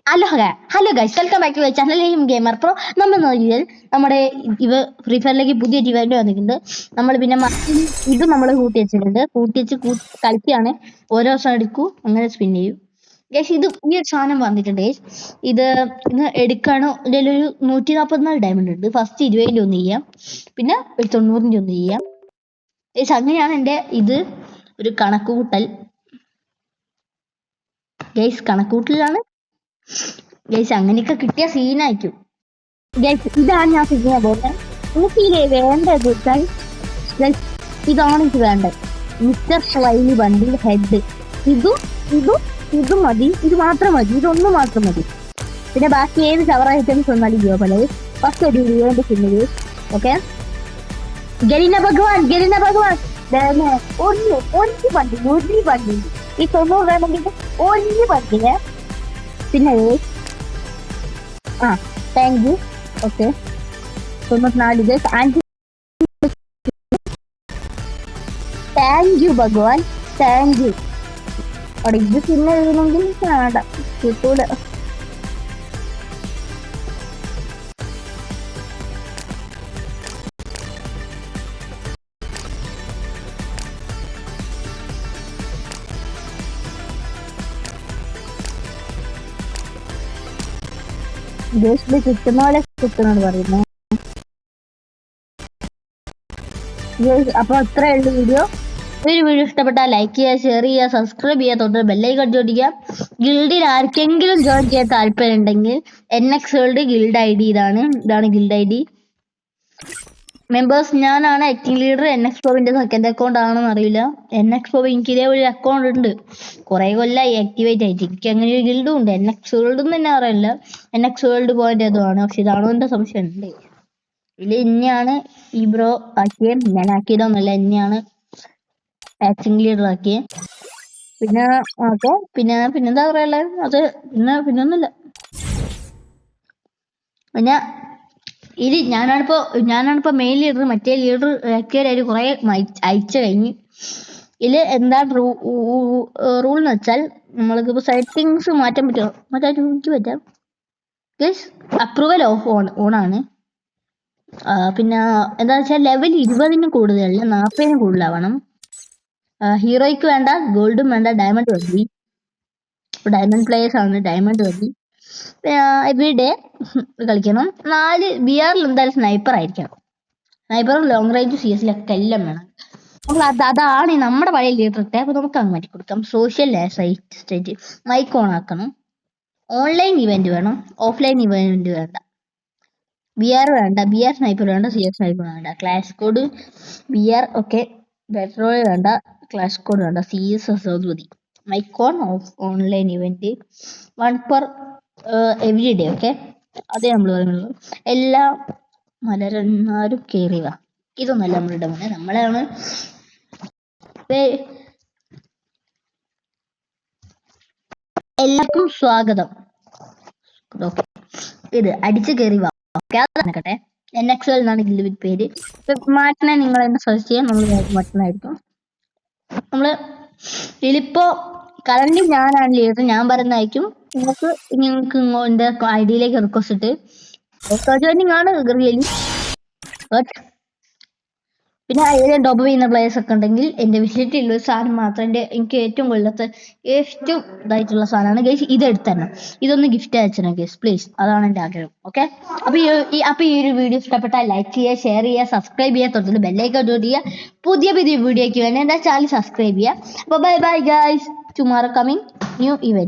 Hello guys, welcome back to my channel gamer pro. നമ്മൾ നോക്കിയാൽ നമ്മുടെ ഫ്രീ ഫയറിലേക്ക് പുതിയ ഇവന്റ് വന്നിട്ടുണ്ട്. നമ്മൾ പിന്നെ ഇത് നമ്മൾ കൂട്ടി വെച്ചിട്ടുണ്ട്. കളിക്കുകയാണ്. ഓരോ ദിവസം എടുക്കൂ, അങ്ങനെ സ്പിൻ ചെയ്യും ഗൈസ്. ഈ ഒരു സാധനം വന്നിട്ടുണ്ട് ഗൈസ്. ഇത് ഇന്ന് എടുക്കാണ്. ഇതിൽ ഒരു 144 ഡയമണ്ട് ഉണ്ട്. ഫസ്റ്റ് 20 ഒന്ന് ചെയ്യാം, പിന്നെ ഒരു 90 ഒന്ന് ചെയ്യാം ഗൈസ്. അങ്ങനെയാണ് എൻ്റെ ഇത് ഒരു കണക്കുകൂട്ടൽ ഗൈസ്. കണക്കുകൂട്ടലാണ് ഗൈസ്. അങ്ങനെയൊക്കെ കിട്ടിയ സീനായിരിക്കും ഗൈസ്. ഇതാണ് ഞാൻ ചെയ്യാൻ പോകുന്നത്. എനിക്ക് വേണ്ടത് ഇതാണ് എനിക്ക് വേണ്ടത്. മിസ്റ്റർ സ്ലൈലി ബണ്ടിൽ ഹെഡ്. ഇതും മതി. ഇത് മാത്രം മതി. ഇതൊന്നും മാത്രം മതി. പിന്നെ ബാക്കി ഏത് ഷവർ ഐറ്റംസ് വന്നാലും പോലെ ഫസ്റ്റ് ഒരു വീഡിയോന്റെ സിനിമ. ഓക്കെ, ഗരീന ഭഗവാൻ ഒരു വണ്ടി ഈ 90 വേണമെങ്കിൽ ഒരു വണ്ടിയെ. പിന്നെ thank you. Okay, 94 thank you ഭഗവാൻ, താങ്ക് യു. അവിടെ ഇത് പിന്നെ എഴുതണമെങ്കിൽ വേണ്ട, കിട്ടൂല. കിട്ടുന്ന പോലെ കിട്ടുന്നാണ് പറയുന്നത്. അപ്പൊ അത്രേ ഉള്ളൂ വീഡിയോ. ഒരു വീഡിയോ ഇഷ്ടപ്പെട്ടാൽ ലൈക്ക് ചെയ്യുക, ഷെയർ ചെയ്യുക, സബ്സ്ക്രൈബ് ചെയ്യുക, തൊട്ട് ബെല്ലൈക്കൺ ചോദിക്കുക. ഗിൽഡിൽ ആർക്കെങ്കിലും ജോയിൻ ചെയ്യാൻ താല്പര്യം ഉണ്ടെങ്കിൽ NX വേൾഡ് ഗിൽഡ് ID ഇതാണ് ഗിൽഡ് ID. മെമ്പേഴ്സ് ഞാനാണ് ആക്ടിംഗ് ലീഡർ. NX ബോബിന്റെ സെക്കൻഡ് അക്കൗണ്ട് ആണെന്ന് അറിയില്ല. NX ബോബ് എനിക്ക് ഇതേ ഒരു അക്കൗണ്ട് ഉണ്ട്, കുറെ കൊല്ലമായി ആക്ടിവേറ്റ് ആയിട്ട്. എനിക്ക് അങ്ങനെ ഒരു ഗിൽഡും ഉണ്ട്. NX വേൾഡ് എന്ന് തന്നെ അറിയില്ല. NX വേൾഡ് പോയിന്റ് അതുമാണ്, പക്ഷെ ഇതാണോ എന്റെ സംശയം ഉണ്ട്. ഇതിൽ ഇന്നെയാണ് ഈ ബ്രോ ആക്കിയത്, ഞാൻ ആക്കിയതൊന്നുമല്ല. എന്നെയാണ് ആക്ടിംഗ് ലീഡർ ആക്കിയത്. പിന്നെ ഓക്കെ, പിന്നെന്താ പറയാ, അത് പിന്നൊന്നുമില്ല. പിന്നെ ഇത് ഞാനാണിപ്പോ മെയിൻ ലീഡർ. മറ്റേ ലീഡർ ആക്കിയവരായിട്ട് കുറെ അയച്ചു കഴിഞ്ഞ്. ഇതില് എന്താണ് റൂൾ എന്ന് വെച്ചാൽ, നമ്മൾക്ക് സെറ്റിങ്സ് മാറ്റാൻ പറ്റുമോ? പറ്റാം ഗയ്സ്. അപ്രൂവൽ ഓണാണ്. പിന്നെ എന്താ വെച്ചാൽ ലെവൽ 20 കൂടുതലല്ല, 40 കൂടുതലാവണം. ഹീറോയ്ക്ക് വേണ്ട, ഗോൾഡും വേണ്ട, ഡയമണ്ട് മതി. ഡയമണ്ട് പ്ലേയേഴ്സ് ആണ്, ഡയമണ്ട് മതി. എവരിഡേ കളിക്കണം. 4 BR എന്തായാലും സ്നൈപ്പർ ആയിരിക്കണം. സ്നൈപ്പറും ലോങ് റേഞ്ച് CS എല്ലാം വേണം. അതാണ് നമ്മുടെ പഴയ ലീഡർ ഇട്ടേ. അപ്പൊ നമുക്ക് അങ്ങ് മാറ്റി കൊടുക്കാം. സോഷ്യൽ സ്റ്റേജ് മൈക്ക് ഓൺ ആക്കണം. ഓൺലൈൻ ഇവന്റ് വേണം, ഓഫ്ലൈൻ ഇവന്റ് വേണ്ട. BR വേണ്ട, BR സ്നൈപ്പർ വേണ്ട, CS സ്നൈപ്പർ വേണ്ട. Clash code BR okay, petrol വേണ്ട, ക്ലാഷ് കോഡ് വേണ്ട, CS മതി. Mic on off online event 1 per everyday. Okay, അതേ നമ്മൾ പറയുന്നത്. എല്ലാ മലരന്മാരും കേറിയ ഇതൊന്നല്ല നമ്മളുടെ മുന്നേ, നമ്മളാണ്. എല്ലാവർക്കും സ്വാഗതം. ഇത് അടിച്ചു കയറി വാ. നടക്കട്ടെ. NX എന്നാണ് ഗിൽഡ് പേര്. മാറ്റണേ നിങ്ങൾ എന്നെ സെർച്ച് ചെയ്യാൻ, നമ്മൾ മാറ്റണായിരിക്കും. നമ്മള് ഇതിലിപ്പോ കറന്റ് ഞാനാണ് ലീഡർ. ഞാൻ പറയുന്നതായിരിക്കും. നിങ്ങൾക്ക് എന്റെ ID-യിലേക്ക് റിക്വസ്റ്റ് ഇട്ട് ജോയിനിങ് ആണ് റിയലി. പിന്നെ ഏതെങ്കിലും ടോപ്പ് ചെയ്യുന്ന പ്ലേയേഴ്സ് ഒക്കെ ഉണ്ടെങ്കിൽ എന്റെ വിസിറ്റ് ഉള്ള ഒരു സാധനം മാത്രം, എനിക്ക് ഏറ്റവും ഇതായിട്ടുള്ള സാധനമാണ് ഗൈസ്. ഇത് എടുത്തരണം. ഇതൊന്ന് ഗിഫ്റ്റ് അയച്ചണം ഗൈസ്, പ്ലീസ്. അതാണ് എന്റെ ആഗ്രഹം. ഓക്കെ, അപ്പൊ ഈ ഒരു വീഡിയോ ഇഷ്ടപ്പെട്ടാൽ ലൈക്ക് ചെയ്യുക, ഷെയർ ചെയ്യുക, സബ്സ്ക്രൈബ് ചെയ്യുക, തൊട്ടിട്ട് ബെല്ലൈക്കൺ ചെയ്യുക. പുതിയ വീഡിയോയ്ക്ക് വേണ്ടി എന്താ ചാനൽ സബ്സ്ക്രൈബ് ചെയ്യുക. അപ്പൊ bye guys. Tomorrow coming new event.